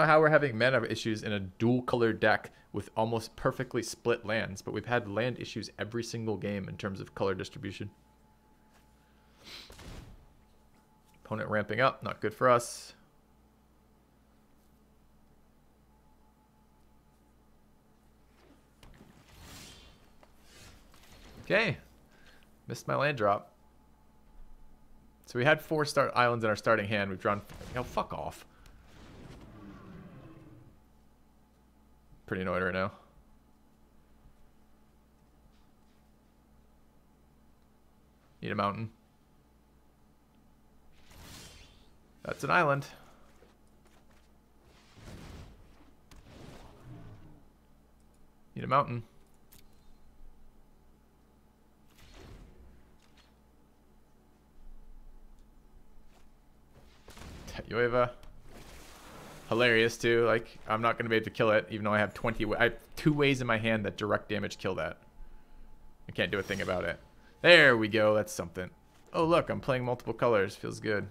how we're having mana issues in a dual color deck with almost perfectly split lands, but we've had land issues every single game in terms of color distribution. Opponent ramping up, not good for us. Okay, missed my land drop. So we had 4 start islands in our starting hand. We've drawn, fuck off. Pretty annoyed right now. Need a mountain. That's an island. Need a mountain. Ueva. Hilarious too. Like, I'm not gonna be able to kill it, even though I have 20. I have 2 ways in my hand that direct damage kill that. I can't do a thing about it. There we go. That's something. Oh look, I'm playing multiple colors. Feels good.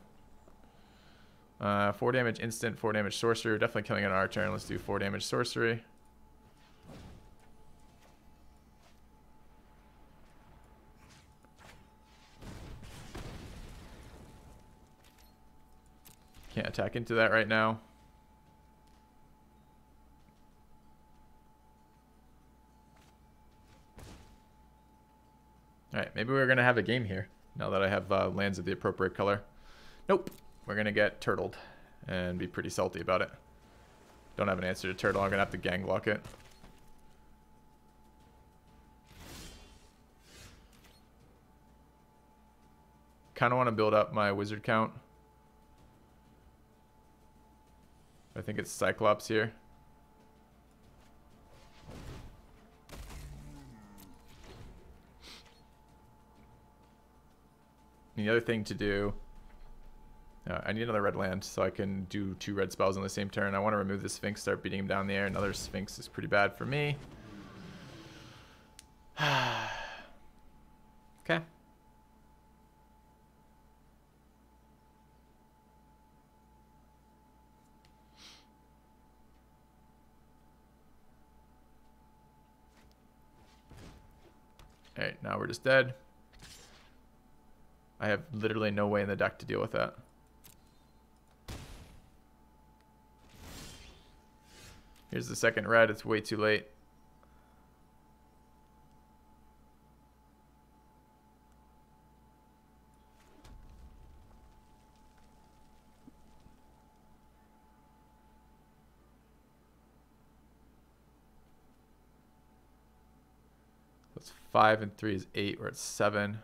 4 damage instant, 4 damage sorcery. Definitely killing it on our turn. Let's do 4 damage sorcery. Can't attack into that right now. Alright, maybe we're going to have a game here now that I have lands of the appropriate color. Nope. We're going to get turtled and be pretty salty about it. Don't have an answer to turtle. I'm going to have to gang block it. Kind of want to build up my wizard count. I think it's Cyclops here. And the other thing to do, I need another red land so I can do 2 red spells on the same turn. I want to remove the Sphinx, start beating him down in the air. Another Sphinx is pretty bad for me. Okay. Alright, now we're just dead. I have literally no way in the deck to deal with that. Here's the second red. It's way too late. That's 5 and 3 is 8. We're at 7.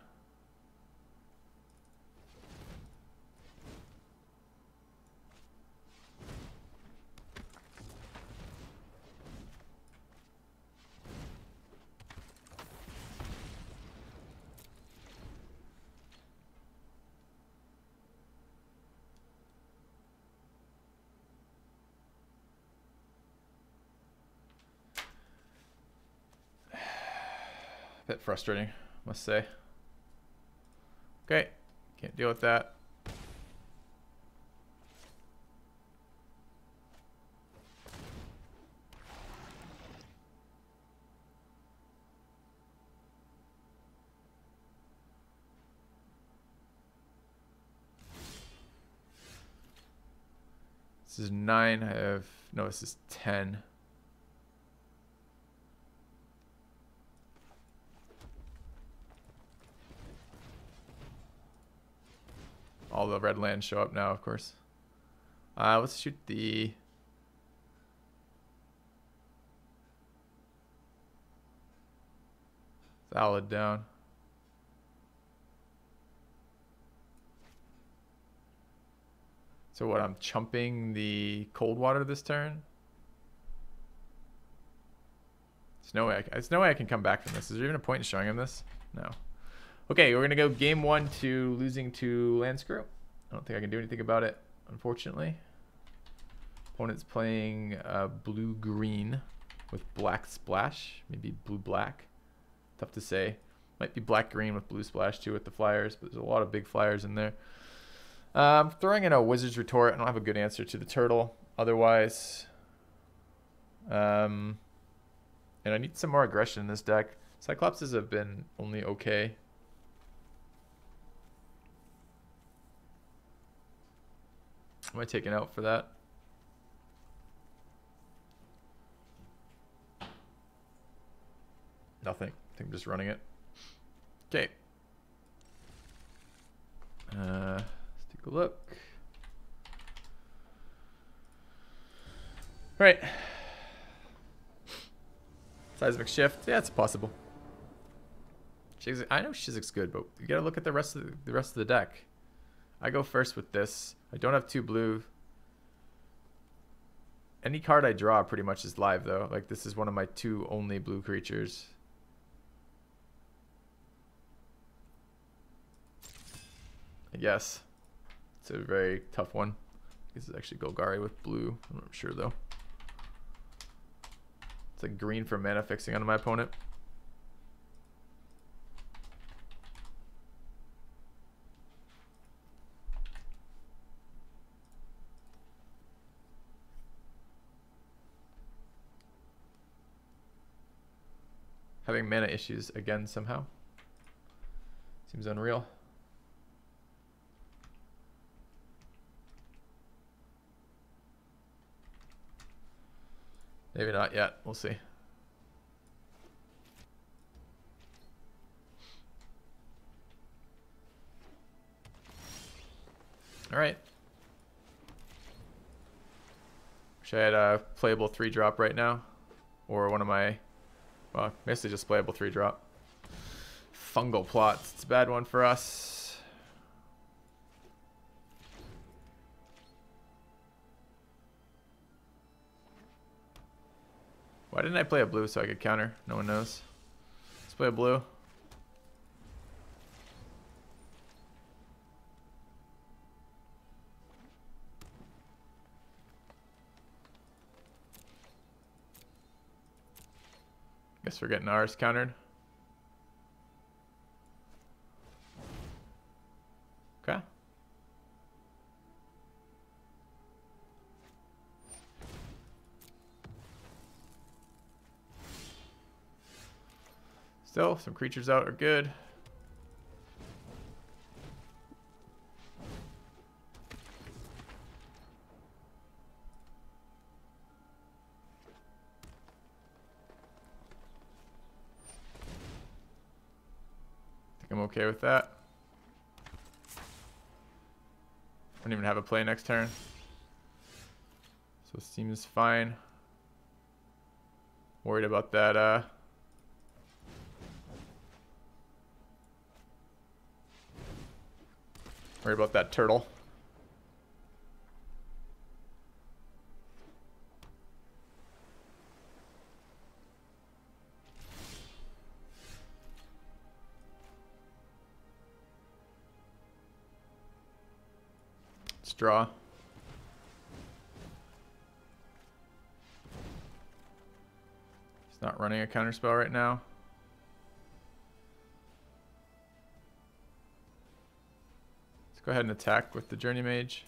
Bit frustrating, must say. Okay, can't deal with that. This is 9. I have, no, this is 10. All the red lands show up now, of course. Let's shoot the... Salad down. So what, I'm chumping the cold water this turn? There's no way I can come back from this. Is there even a point in showing him this? No. Okay, we're going to go game 1 to losing to land screw. I don't think I can do anything about it, unfortunately. Opponent's playing blue-green with black splash. Maybe blue-black. Tough to say. Might be black-green with blue splash too with the flyers, but there's a lot of big flyers in there. I'm throwing in a Wizard's Retort. I don't have a good answer to the turtle. Otherwise, and I need some more aggression in this deck. Cyclopses have been only okay. Am I taking out for that? Nothing. I think I'm just running it. Okay. Let's take a look. All right. Seismic shift. Yeah, it's possible. I know Shizik's good, but you gotta look at the rest of the deck. I go first with this. I don't have 2 blue. Any card I draw pretty much is live though. Like this is one of my 2 only blue creatures. I guess. It's a very tough one. This is actually Golgari with blue. I'm not sure though. It's like green for mana fixing onto my opponent. Having mana issues again somehow. Seems unreal. Maybe not yet. We'll see. All right. Wish I had a playable 3-drop right now. Or one of my, well, basically just playable 3-drop. Fungal plots. It's a bad one for us. Why didn't I play a blue so I could counter? No one knows. Let's play a blue. Guess we're getting ours countered. Okay. Still, some creatures out are good. I think I'm okay with that. I don't even have a play next turn. So it seems fine. Worried about that, worry about that turtle. Let's draw. He's not running a counterspell right now. Go ahead and attack with the Journey Mage.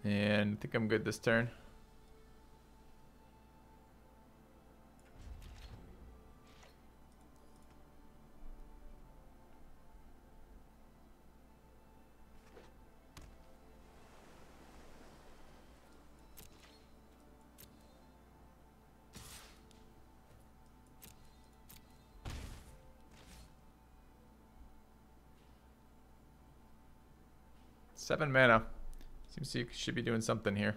And I think I'm good this turn. Seven mana. Seems you should be doing something here.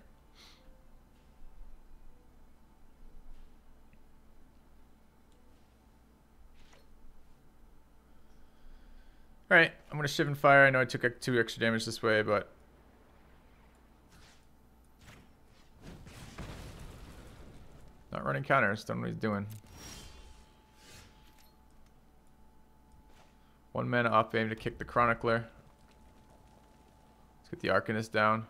Alright, I'm gonna Shiv and Fire. I know I took 2 extra damage this way, but not running counters, don't know what he's doing. 1 mana off aim to kick the Chronicler. Let's get the Arcanist down.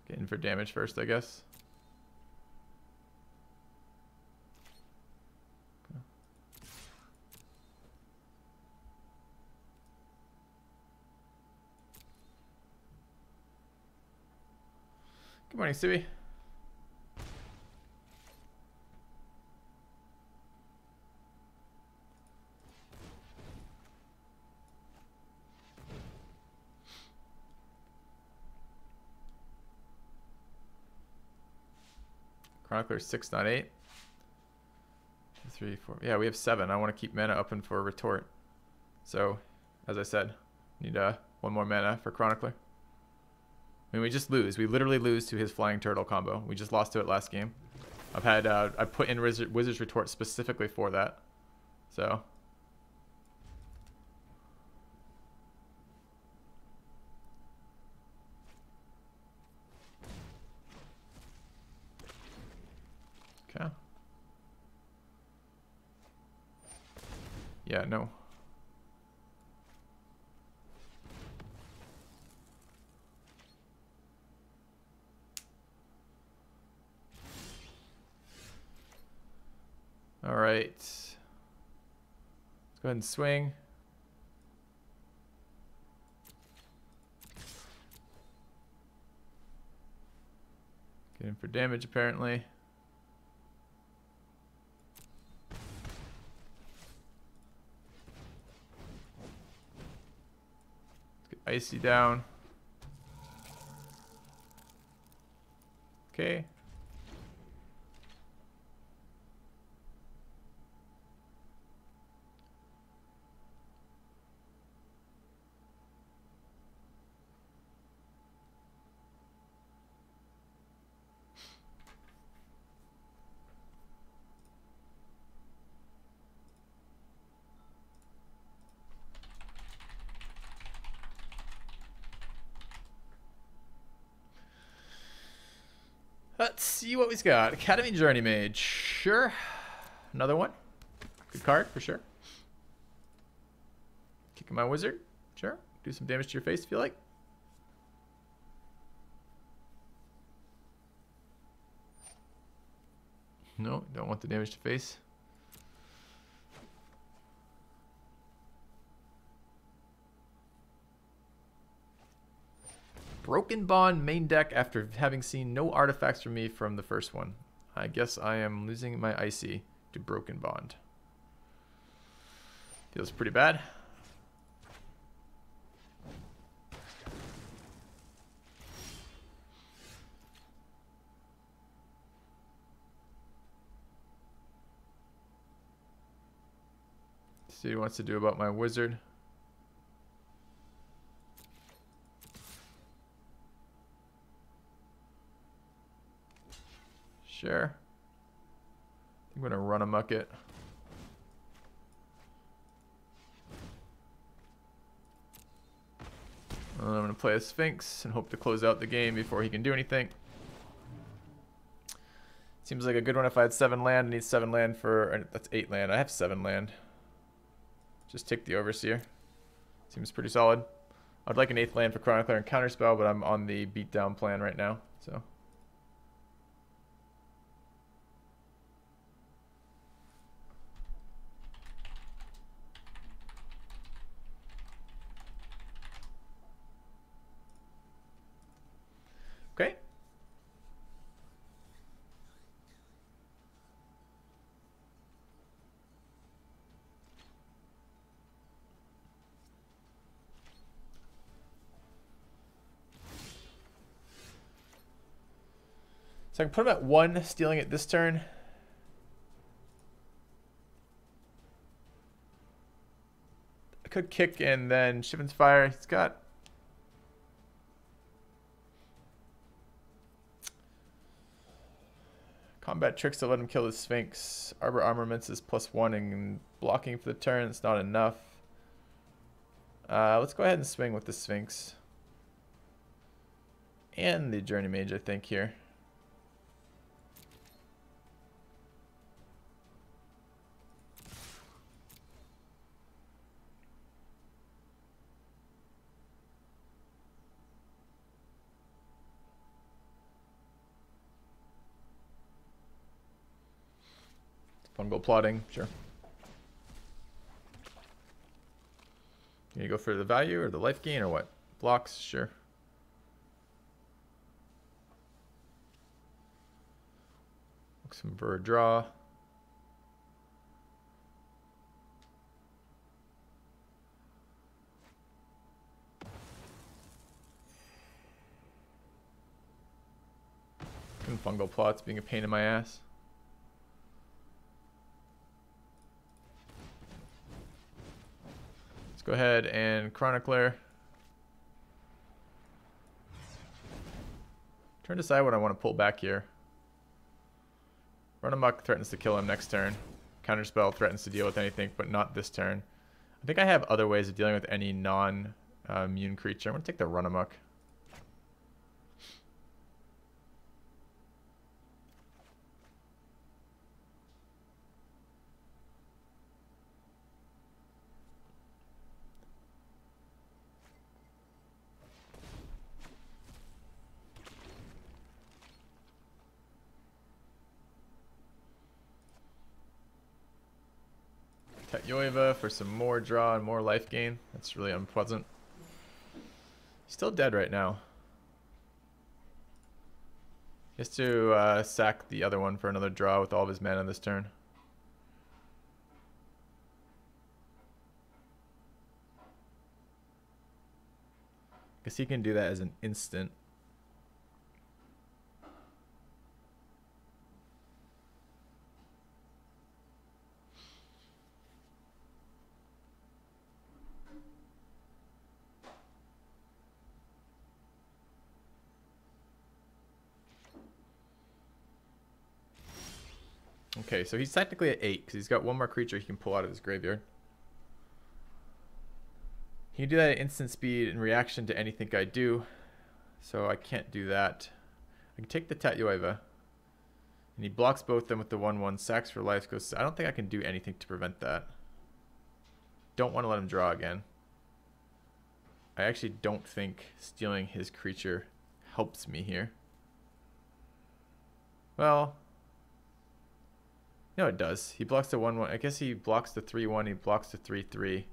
Get in for damage first, I guess. morning, Stewie. Chronicler 6, not 8. 2, 3, 4. Yeah, we have 7. I want to keep mana open for retort. So, as I said, need 1 more mana for Chronicler. I mean, we just lose. We literally lose to his Flying Turtle combo. We just lost to it last game. I've had I put in Wizard's Retort specifically for that. So. Okay. Yeah, no. All right. Let's go ahead and swing. Get in for damage, apparently. Let's get Icy down. Okay. Let's see what we've got. Academy Journey Mage. Sure. Another one. Good card, for sure. Kicking my wizard. Sure. Do some damage to your face if you like. No, don't want the damage to face. Broken Bond main deck after having seen no artifacts from me from the first one. I guess I am losing my Icy to Broken Bond. Feels pretty bad. See what he wants to do about my wizard. Sure. I'm gonna run amok it. I'm gonna play a Sphinx and hope to close out the game before he can do anything. Seems like a good one if I had 7 land. I need 7 land for, that's 8 land. I have 7 land. Just take the Overseer. Seems pretty solid. I'd like an 8th land for Chronicler and Counterspell, but I'm on the beatdown plan right now, so. Okay. So I can put him at 1, stealing it this turn. I could kick and then Shivan's Fire. He's got combat tricks to let him kill the Sphinx. Arbor Armaments is +1 and blocking for the turn. It's not enough. Let's go ahead and swing with the Sphinx. And the Journey Mage, I think, here. Fungal plotting, sure. You go for the value or the life gain or what? Blocks, sure. Some for a draw. And fungal plots being a pain in my ass. Let's go ahead and Chronicler. Trying to decide what I want to pull back here. Run Amok threatens to kill him next turn. Counterspell threatens to deal with anything, but not this turn. I think I have other ways of dealing with any non-immune creature. I'm going to take the Run Amok. Tatyoiva for some more draw and more life gain. That's really unpleasant. He's still dead right now. He has to sack the other one for another draw with all of his mana this turn. Guess he can do that as an instant. Okay, so he's technically at 8 because he's got one more creature he can pull out of his graveyard. He can do that at instant speed in reaction to anything I do, so I can't do that. I can take the Tatyoiva, and he blocks both them with the 1/1 sacks for life. Goes. I don't think I can do anything to prevent that. Don't want to let him draw again. I actually don't think stealing his creature helps me here. Well, no, it does. He blocks the 1/1. I guess he blocks the 3/1. He blocks the 3/3.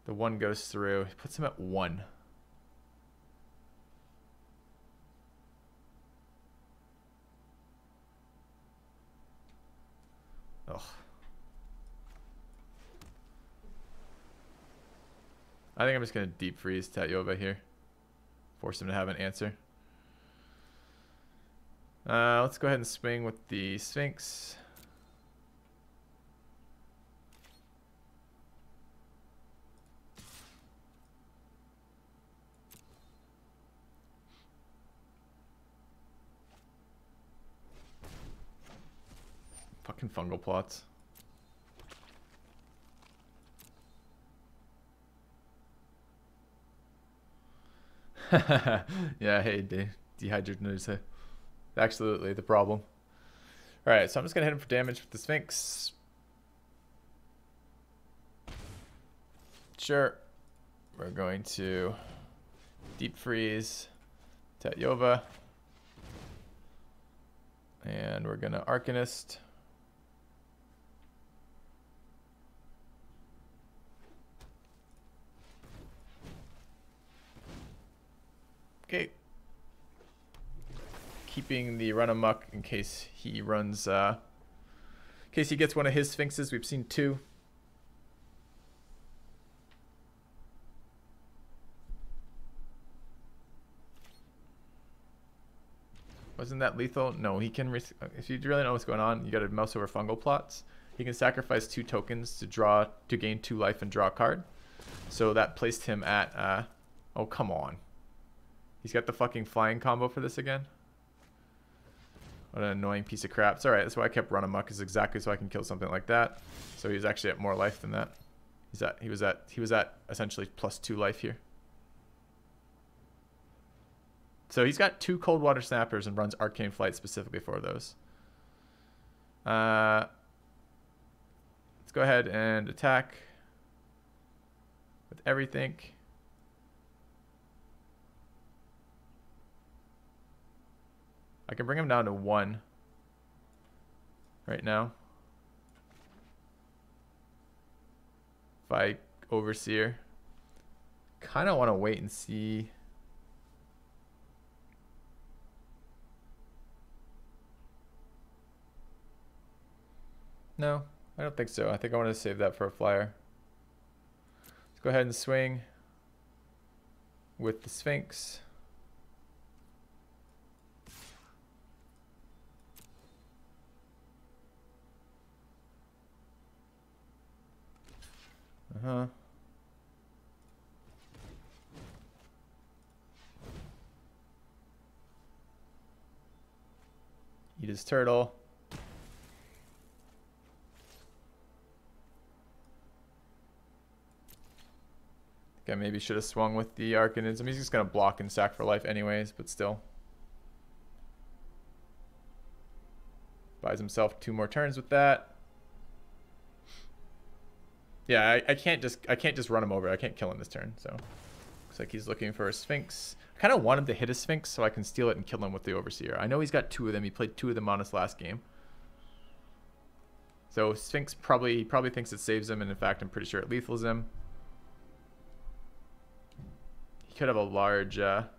The 1 goes through. He puts him at 1. Ugh. I think I'm just going to deep freeze Tatyoiva here. Force him to have an answer. Let's go ahead and swing with the Sphinx. Fucking fungal plots. Yeah, hey, dehydrated. Absolutely the problem. Alright, so I'm just going to hit him for damage with the Sphinx. Sure. We're going to deep freeze Tatyoiva. And we're going to Arcanist. Okay. Keeping the Run Amok in case he runs, in case he gets one of his Sphinxes. We've seen 2. Wasn't that lethal? No, he can, if you really know what's going on, you gotta mouse over fungal plots. He can sacrifice 2 tokens to gain 2 life and draw a card. So that placed him at, oh, come on. He's got the fucking flying combo for this again. What an annoying piece of crap. It's alright, that's why I kept Run Amok, is exactly so I can kill something like that. So he's actually at more life than that. He was at essentially +2 life here. So he's got 2 Cold Water Snappers and runs Arcane Flight specifically for those. Let's go ahead and attack with everything. I can bring him down to 1 right now. If I Overseer. Kind of want to wait and see. No, I don't think so. I think I want to save that for a flyer. Let's go ahead and swing with the Sphinx. Eat his turtle. I maybe should have swung with the Arcanism. He's just going to block and sack for life anyways, but still. Buys himself 2 more turns with that. Yeah, I can't just run him over. I can't kill him this turn, so. Looks like he's looking for a Sphinx. I kind of want him to hit a Sphinx so I can steal it and kill him with the Overseer. I know he's got 2 of them. He played 2 of them on his last game. So Sphinx probably thinks it saves him, and in fact, I'm pretty sure it lethals him. He could have a large... have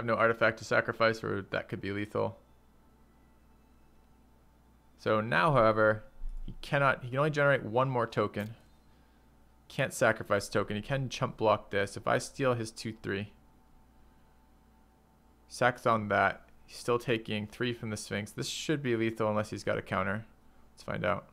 no artifact to sacrifice, or that could be lethal. So now, however, he can only generate 1 more token. Can't sacrifice token. He can chump block this. If I steal his 2/3, sacks on that. He's still taking 3 from the Sphinx. This should be lethal unless he's got a counter. Let's find out.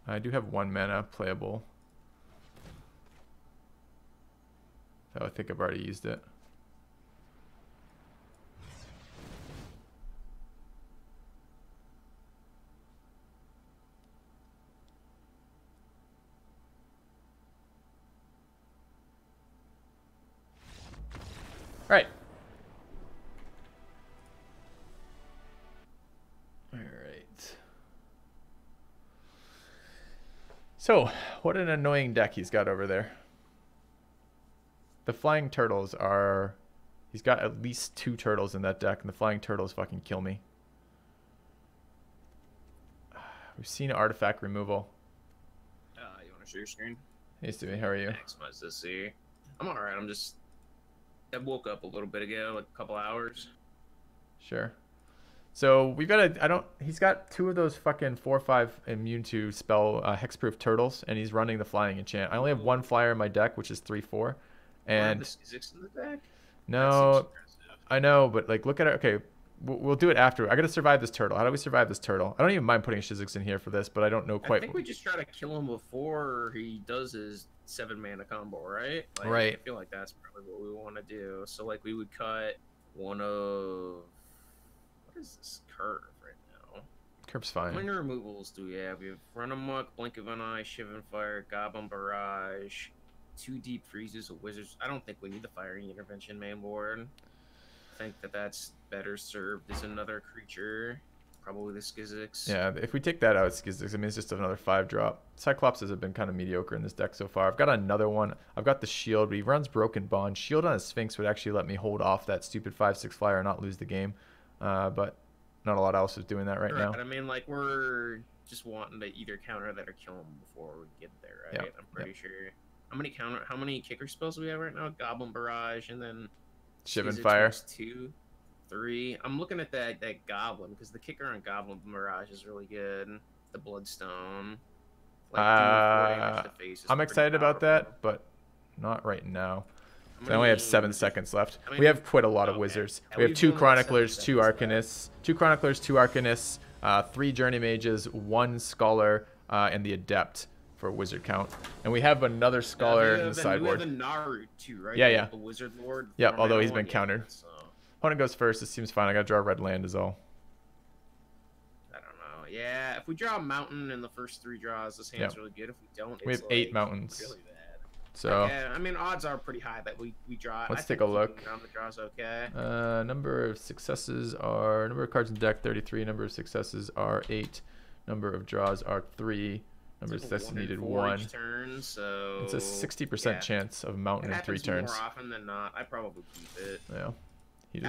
I do have 1 mana playable. So I think I've already used it. Right. All right. So, what an annoying deck he's got over there. The flying turtles are... He's got at least 2 turtles in that deck, and the flying turtles fucking kill me. We've seen artifact removal. You want to share your screen? Hey, Stewie, how are you? Maximize this, see. I'm alright, I woke up a little bit ago, like a couple hours. Sure. So we've got he's got 2 of those fucking 4/5 immune to spell hexproof turtles, and he's running the flying enchant. I only have 1 flyer in my deck, which is 3/4. And the physics in the deck? No, I know, but like, look at it. Okay, we'll do it after. I gotta survive this turtle. How do we survive this turtle? I don't even mind putting Shizix in here for this, but I don't know quite. I think we just try to kill him before he does his 7 mana combo, right? Like, right. I feel like that's probably what we want to do. So like we would cut one of... What is this curve right now? Curve's fine. How many removals do we have? We have Run Amok, Blink of an Eye, Shivan Fire, Goblin Barrage, 2 Deep Freezes, a Wizards. I don't think we need the Firing Intervention main board. I think that's better served as another creature. Probably the Skizix. Yeah, if we take that out, Skizix, I mean, it's just another 5-drop. Cyclopses have been kind of mediocre in this deck so far. I've got another one. I've got the Shield, but he runs Broken Bond. Shield on a Sphinx would actually let me hold off that stupid 5/6 flyer and not lose the game. But not a lot else is doing that right now. I mean, like, we're just wanting to either counter that or kill him before we get there, right? Yep. I'm pretty sure. How many kicker spells do we have right now? Goblin Barrage, and then Shivan Fire. 2, 3. I'm looking at that Goblin, because the kicker on Goblin Mirage is really good. The Bloodstone. Like, I'm excited about that, but not right now. I only have 7 seconds left. We have quite a lot of wizards. We have 2 Chroniclers, 2 Arcanists, 2 Chroniclers, 2 Arcanists, 3 Journey Mages, 1 Scholar, and the Adept for wizard count. And we have another Scholar in the sideboard. We have the Naru too, right? Yeah. The Wizard Lord. Yeah, although he's been countered. So. Opponent goes first. This seems fine. I gotta draw a red land is all. I don't know. Yeah, if we draw a mountain in the first 3 draws, this hand's really good. If we don't, we have like 8 mountains. Really bad. So yeah, I mean, odds are pretty high that we draw. Let's take a look. The draw's okay. Number of successes are number of cards in deck 33. Number of successes are 8. Number of draws are 3. Number of successes needed 1. Each turn, so it's a 60% chance of mountain in 3 turns. More often than not, I probably keep it. Yeah.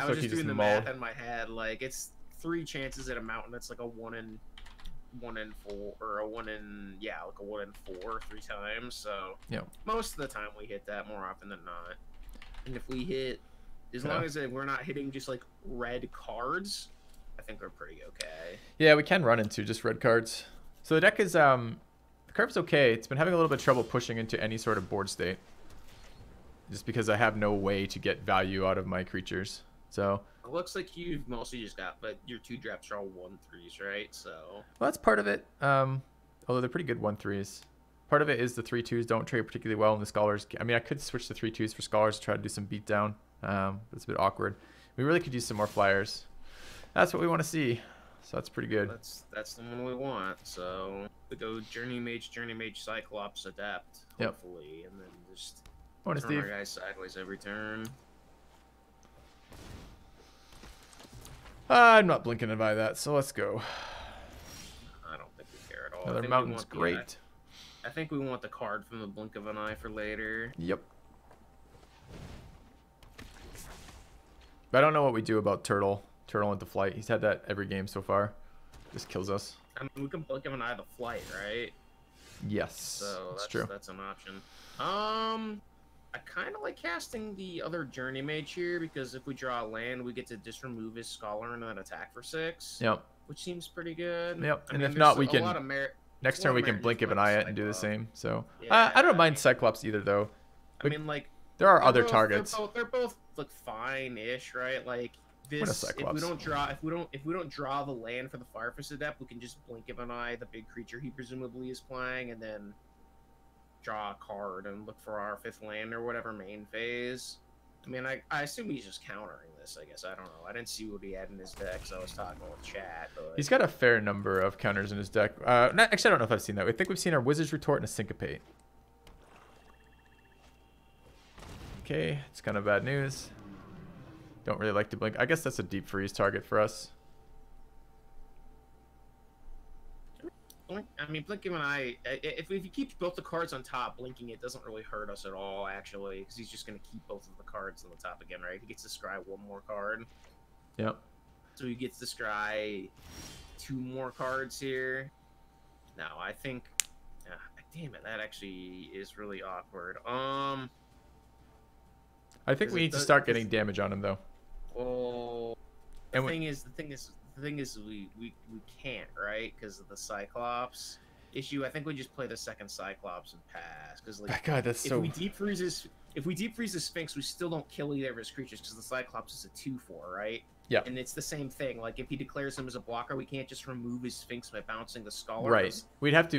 I was just doing the math in my head. Like, it's 3 chances at a mountain that's like a 1 in 4, or a 1 in, yeah, like a 1 in 4 3 times. So Yeah. most of the time we hit that more often than not. And if we hit, as long as we're not hitting just like red cards, I think we're pretty okay. Yeah, we can run into just red cards. So the deck is the curve's okay. It's been having a little bit of trouble pushing into any sort of board state, just because I have no way to get value out of my creatures. So it looks like you've mostly just got, but your 2-drops are all 1/3s, right? So well, that's part of it. Although they're pretty good 1/3s. Part of it is the 3/2s don't trade particularly well in the scholars. I mean, I could switch the 3/2s for scholars to try to do some beatdown, but it's a bit awkward. We really could use some more flyers. That's what we want to see. So that's pretty good. That's the one we want. So we go Journey Mage, Cyclops, Adept, hopefully, and then just Morning, turn Steve. our guys sideways every turn. I'm not blinking by that, so let's go. I don't think we care at all. Another mountain's great. I think we want the card from the blink of an eye for later. Yep. But I don't know what we do about Turtle into flight. He's had that every game so far. Just kills us. I mean, we can blink of an eye the flight, right? Yes. So that's true. That's an option. I kind of like casting the other Journey Mage here, because if we draw a land, we get to just remove his Scholar and then attack for 6. Yep. Which seems pretty good. Yep. And I mean, if not, we a can... lot of merit. Next turn we can blink of an eye it and do the same. So Yeah, I don't mind Cyclops either, though. I mean, like, there are other targets. They're both like fine-ish, right? Like this. If we don't draw the land for the Firefist Adept, we can just blink of an eye the big creature he presumably is playing, and then draw a card and look for our 5th land or whatever main phase. I mean, I assume he's just countering this, I guess. I don't know. I didn't see what he had in his deck, so I was talking with chat. But... He's got a fair number of counters in his deck. Actually, I don't know if I've seen that. I think we've seen our Wizard's Retort and a Syncopate. Okay, it's kind of bad news. Don't really like to blink. I guess that's a deep freeze target for us. I mean, blinking an eye. If he keeps both the cards on top, blinking it doesn't really hurt us at all, actually, because he's just going to keep both of the cards on the top again, right? He gets to scry 1 more card. Yep. So he gets to scry 2 more cards here. No, I think. Damn it, that actually is really awkward. I think we need to start getting damage on him, though. Well, the thing is, we can't, right? Because of the Cyclops issue. I think we just play the second Cyclops and pass. Because like, God, that's if so. we deep freeze the Sphinx, we still don't kill either of his creatures because the Cyclops is a 2/4, right? Yeah. And it's the same thing. Like if he declares him as a blocker, we can't just remove his Sphinx by bouncing the Scholar. Right. We'd have to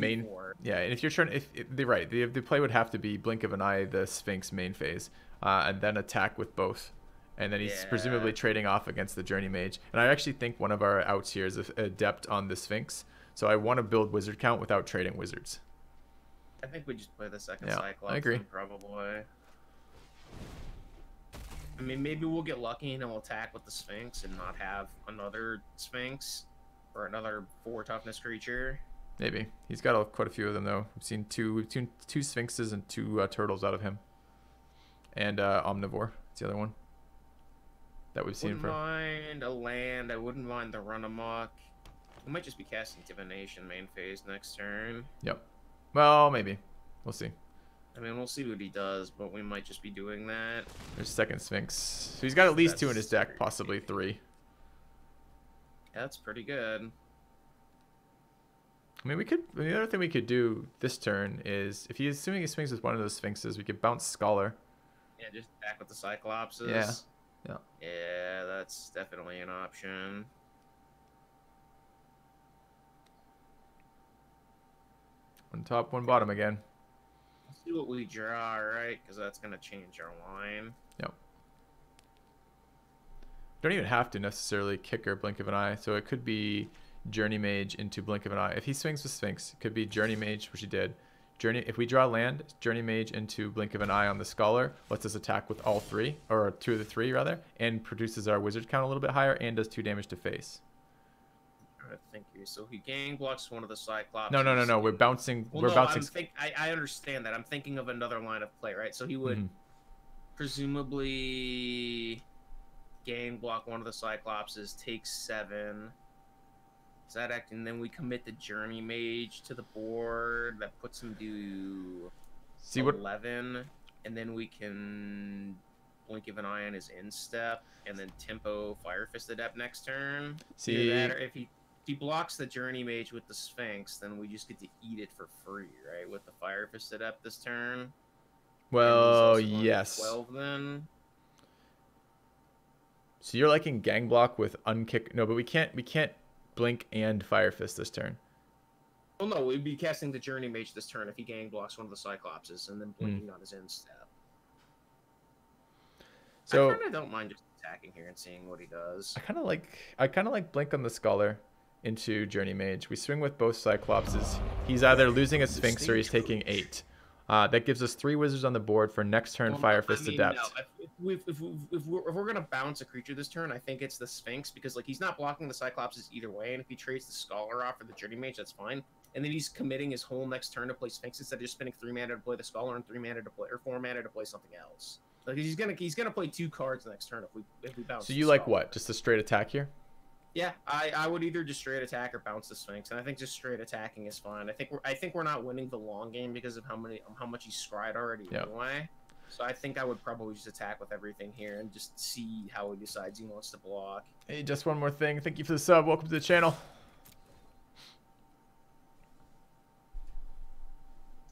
main. 2/4. Yeah, and if you're trying, the play would have to be blink of an eye the Sphinx main phase, and then attack with both. And then he's presumably trading off against the Journey Mage. And I actually think one of our outs here is Adept on the Sphinx. So I want to build Wizard count without trading Wizards. I think we just play the second Yeah, Cyclops. I agree. Probably. I mean, maybe we'll get lucky and he'll attack with the Sphinx and not have another Sphinx or another 4 toughness creature. Maybe. He's got quite a few of them, though. We've seen two Sphinxes and 2 Turtles out of him. And Omnivore. It's the other one that we've seen from. Wouldn't mind a land. I wouldn't mind the run amok. We might just be casting Divination main phase next turn. Yep. Well, maybe. We'll see. I mean, we'll see what he does, but we might just be doing that. There's second Sphinx. So he's got at least 2 in his deck, possibly 3. Yeah, that's pretty good. I mean, the other thing we could do this turn is, if he's assuming he swings with one of those Sphinxes, we could bounce Scholar. Yeah, just attack with the Cyclopses. Yeah. Yeah. Yeah, that's definitely an option. One top, one bottom again. Let's see what we draw, right? Because that's going to change our line. Yep. Don't even have to necessarily kick or blink of an eye. So it could be Journey Mage into blink of an eye. If he swings with Sphinx, it could be Journey Mage, which he did. If we draw land, Journey Mage into blink of an eye on the Scholar, lets us attack with all 3, or 2 of the 3 rather, and produces our Wizard count a little bit higher and does 2 damage to face. Thank you. So he gang blocks one of the Cyclops. No. We're bouncing. Well, we're no, bouncing. I understand that. I'm thinking of another line of play, right? So he would presumably gang block one of the Cyclopses, take 7. Is that act? And then we commit the Journey Mage to the board. That puts him to 11. And then we can blink of an eye on his instep, and then tempo Fire Fist Adept next turn. See, that, or if he blocks the Journey Mage with the Sphinx, then we just get to eat it for free, right? With the Fire Fist Adept this turn. Well, yes. 12 then. So you're liking gang block with unkick? No, but we can't blink and Fire Fist this turn. Well, no, we'd be casting the Journey Mage this turn if he gang blocks one of the Cyclopses and then blinking on his instep. So I kind of don't mind just attacking here and seeing what he does. I kind of like blink on the Scholar into Journey Mage. We swing with both Cyclopses. He's either losing a Sphinx or he's taking 8. That gives us 3 wizards on the board for next turn. Fire Fist Adept. No. If we're gonna bounce a creature this turn, I think it's the Sphinx, because like he's not blocking the Cyclopses either way, and if he trades the Scholar off for the Journey Mage, that's fine. And then he's committing his whole next turn to play Sphinx instead of just spending 3 mana to play the Scholar and 3 mana to play, or 4 mana to play something else. Like he's gonna play 2 cards next turn if we bounce. So you like what? Just a straight attack here? Yeah, I would either just straight attack or bounce the Sphinx, and I think just straight attacking is fine. I think we're not winning the long game because of how much he's scryed already anyway. So I think I would probably just attack with everything here and just see how he decides he wants to block. Hey, just one more thing. Thank you for the sub. Welcome to the channel.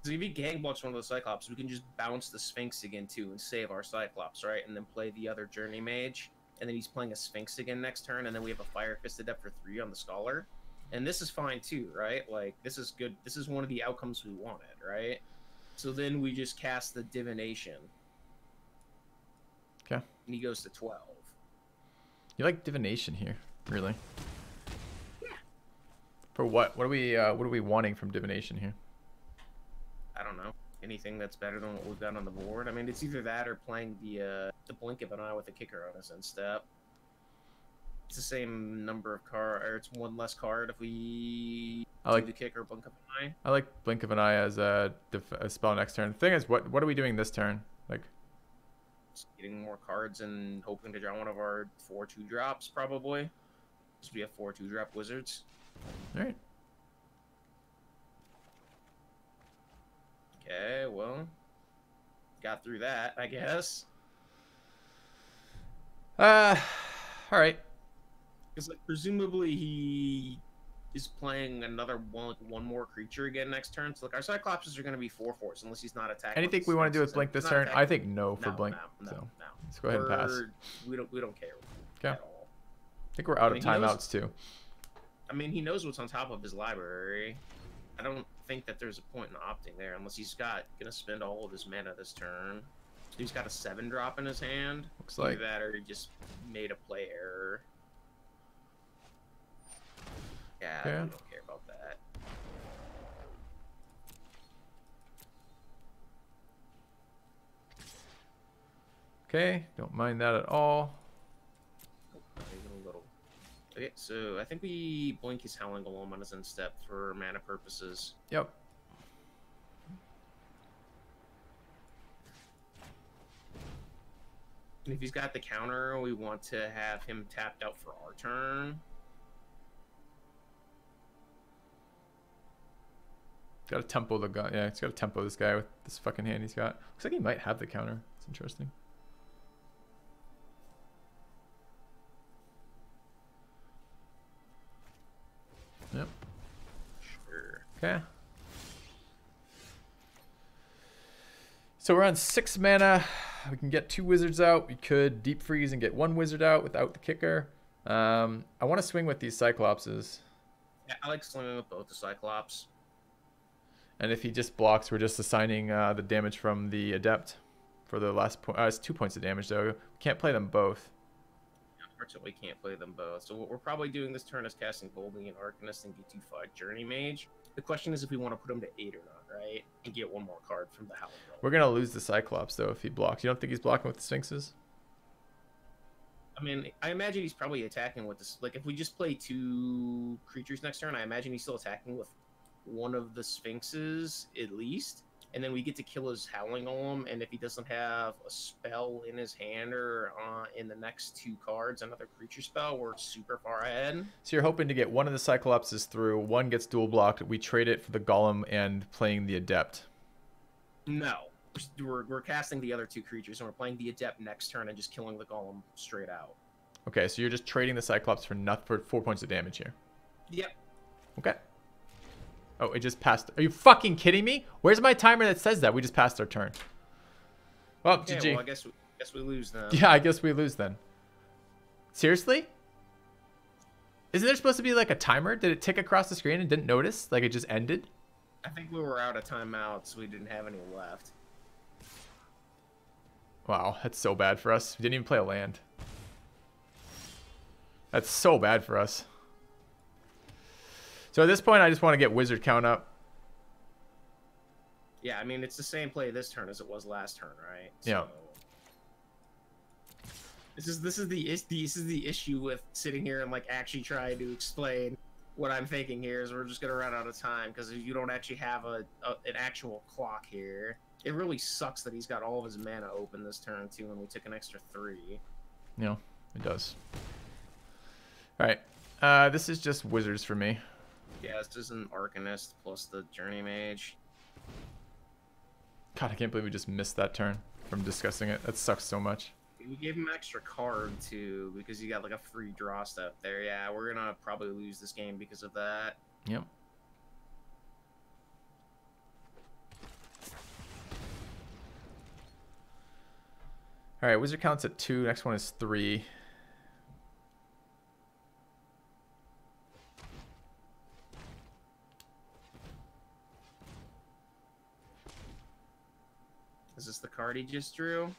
So if he gang blocks one of the Cyclops, we can just bounce the Sphinx again too and save our Cyclops, right? And then play the other Journey Mage. And then he's playing a Sphinx again next turn, and then we have a Fire Fist Adept for 3 on the Scholar. And this is fine too, right? Like, this is good. This is one of the outcomes we wanted, right? So then we just cast the Divination. Okay. And he goes to 12. You like Divination here, really? Yeah. For what? What are we wanting from Divination here? I don't know. Anything that's better than what we've got on the board. I mean, it's either that or playing the blink of an eye with a kicker on his instep. It's the same number of card, or it's 1 less card if we do the kicker blink of an eye. I like blink of an eye as a spell next turn. The thing is, what are we doing this turn? Like, just getting more cards and hoping to draw one of our 4 2-drops probably. Because we have 4 2-drop wizards. All right. Okay, well, got through that, I guess. All right. Because like, presumably he is playing another one more creature again next turn. So like our Cyclopses are going to be 4/4s unless he's not attacking. Anything we want to do with blink this turn? I think no for blink. No. Let's go ahead and pass. We don't care. Okay. At all. I think we're out of timeouts too. I mean, he knows what's on top of his library. I don't think that there's a point in opting there unless he's gonna spend all of his mana this turn. So he's got a 7-drop in his hand. Looks like that, or he just made a play error. Yeah, I don't care about that. Okay, don't mind that at all. Okay, so I think we blink his Howling Golem on his instep for mana purposes. Yep. And if he's got the counter, we want to have him tapped out for our turn. Got to tempo the guy. Yeah, he's got to tempo this guy with this fucking hand he's got. Looks like he might have the counter. It's interesting. Yep. Sure. Okay. So we're on 6 mana. We can get 2 wizards out. We could deep freeze and get 1 wizard out without the kicker. I want to swing with these Cyclopses. Yeah, I like swinging with both the Cyclops. And if he just blocks, we're just assigning the damage from the Adept for the last point. It's 2 points of damage, though. We can't play them both. Unfortunately, we can't play them both. So what we're probably doing this turn is casting Golding and Arcanist and get 2/5 Journey Mage. The question is if we want to put him to 8 or not, right? And get 1 more card from the Howling Golem. We're going to lose the Cyclops, though, if he blocks. You don't think he's blocking with the Sphinxes? I mean, I imagine he's probably attacking with this. Like, if we just play 2 creatures next turn, I imagine he's still attacking with 1 of the Sphinxes, at least. and then we get to kill his Howling Golem, and if he doesn't have a spell in his hand or in the next 2 cards, another creature spell, we're super far ahead. So you're hoping to get one of the Cyclopses through, one gets dual blocked, we trade it for the Golem and playing the Adept. No. We're casting the other 2 creatures, and we're playing the Adept next turn and just killing the Golem straight out. Okay, so you're just trading the Cyclops for 4 points of damage here. Yep. Okay. Oh, it just passed. Are you fucking kidding me? Where's my timer that says that? We just passed our turn. Well, Okay, GG. well, I guess we lose then. Yeah, I guess we lose then. Seriously? Isn't there supposed to be like a timer? Did it tick across the screen and didn't notice? Like it just ended? I think we were out of timeouts, so we didn't have any left. Wow, that's so bad for us. We didn't even play a land. That's so bad for us. So at this point, I just want to get wizard count up. Yeah, I mean, it's the same play this turn as it was last turn, right? Yeah. So this is the issue with sitting here and like actually trying to explain what I'm thinking here is we're just gonna run out of time because you don't actually have an actual clock here. It really sucks that he's got all of his mana open this turn too, and we took an extra 3. Yeah, it does. All right, this is just wizards for me. Yeah, this is an Arcanist plus the Journey Mage. God, I can't believe we just missed that turn from discussing it. That sucks so much. We gave him an extra card too because he got like a free draw step there. Yeah, we're gonna probably lose this game because of that. Yep. All right, wizard counts at 2. Next one is 3. Is this the card he just drew?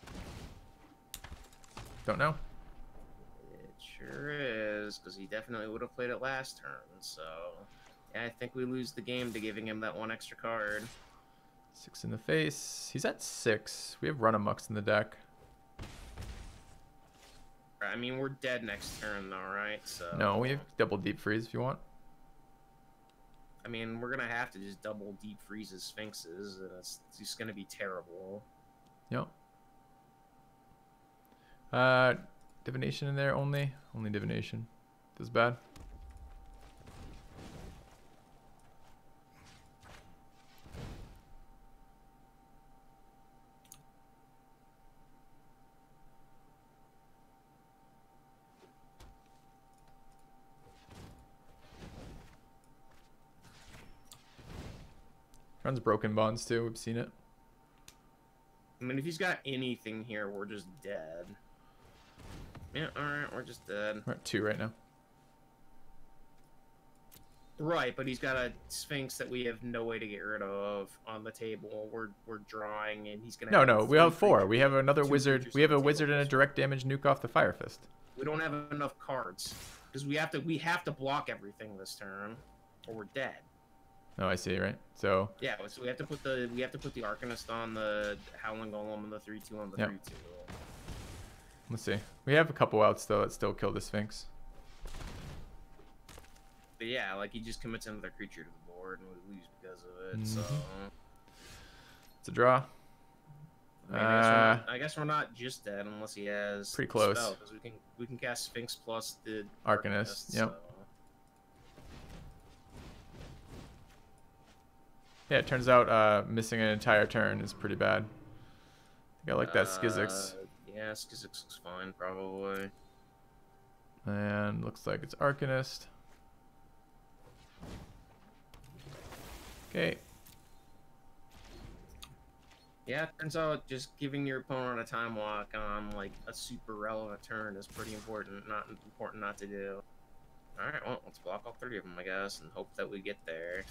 Don't know. It sure is, because he definitely would have played it last turn. So, yeah, I think we lose the game to giving him that 1 extra card. 6 in the face. He's at 6. We have Runamucks in the deck. I mean, we're dead next turn, though, right? So No, we have double deep freeze if you want. I mean, we're gonna have to just double deep freeze his Sphinxes, and it's just gonna be terrible. Yep. Divination in there only. Only divination. Feels bad. Runs broken bonds too. We've seen it. I mean, if he's got anything here, we're just dead. Yeah, alright, we're just dead. We're at 2 right now. Right, but he's got a Sphinx that we have no way to get rid of on the table. We're drawing, and he's gonna. No, we have 4. We have another wizard. We have a wizard and a direct damage nuke off the Fire Fist. We don't have enough cards because we have to block everything this turn, or we're dead. Oh, I see. Right. So. Yeah, so we have to put the Arcanist on the Howling Golem and the 3/2 on the 3/2. Let's see. We have a couple outs though that still kill the Sphinx. But yeah, like he just commits another creature to the board and we lose because of it. So it's a draw. I guess we're not just dead unless he has pretty close. Because we can cast Sphinx plus the Arcanist. Yep. So. Yeah, it turns out missing an entire turn is pretty bad. I think I like that Skizzix. Yeah, Skizzix looks fine, probably. And looks like it's Arcanist. Okay. Yeah, it turns out just giving your opponent a time lock on like a super relevant turn is pretty important. Not to do. All right, well, let's block all 3 of them, I guess, and hope that we get there.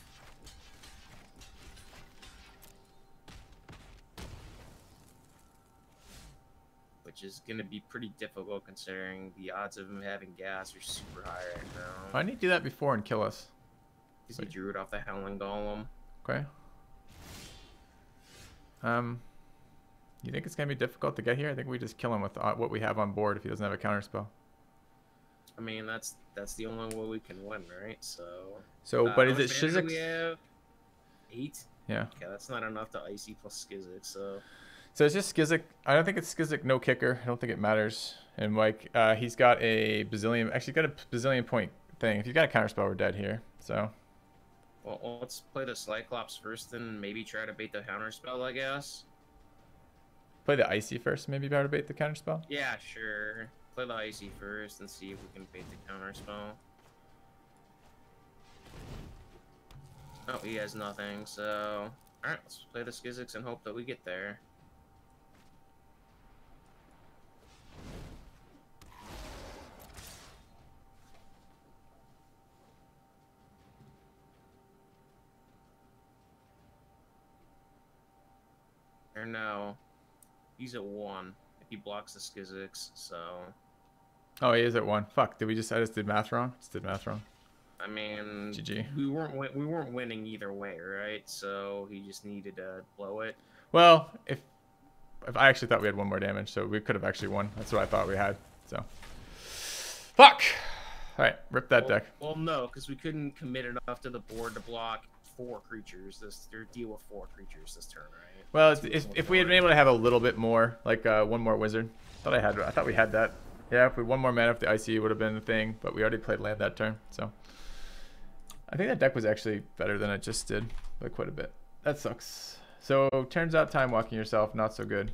Which is going to be pretty difficult considering the odds of him having gas are super high right now. Why didn't he do that before and kill us? Because he drew it off the Howling Golem. Okay. You think it's going to be difficult to get here? I think we just kill him with what we have on board if he doesn't have a counterspell. I mean, that's the only way we can win, right? So, but is it Skizzix? We Skizzix? have 8? Yeah. Okay, that's not enough to Icy plus Skizik, so... So it's just Skizik. I don't think it's Skizik no kicker. I don't think it matters. And like he's got a bazillion. Actually, he's got a bazillion point thing. If he's got a counterspell, we're dead here. So. Well, let's play the Cyclops first and maybe try to bait the counterspell, I guess. Play the Icy first, maybe try to bait the counterspell. Yeah, sure. Play the Icy first and see if we can bait the counterspell. Oh, he has nothing, so... Alright, let's play the Skiziks and hope that we get there. Or no. He's at 1 if he blocks the Skiziks, so... Oh, he is at 1. Fuck, I just did math wrong? Just did math wrong. I mean... GG. We weren't winning either way, right? So he just needed to blow it. Well, if I actually thought we had 1 more damage, so we could have actually won. That's what I thought we had, so... Fuck! Alright, rip that deck. Well, no, because we couldn't commit enough to the board to block 4 creatures, or deal with 4 creatures this turn, right? Well, if we had been able to have a little bit more, like 1 more wizard, I thought we had that. Yeah, if we had 1 more mana, if the IC would have been the thing, but we already played land that turn, so I think that deck was actually better than it just did by quite a bit. That sucks. So turns out time walking yourself not so good.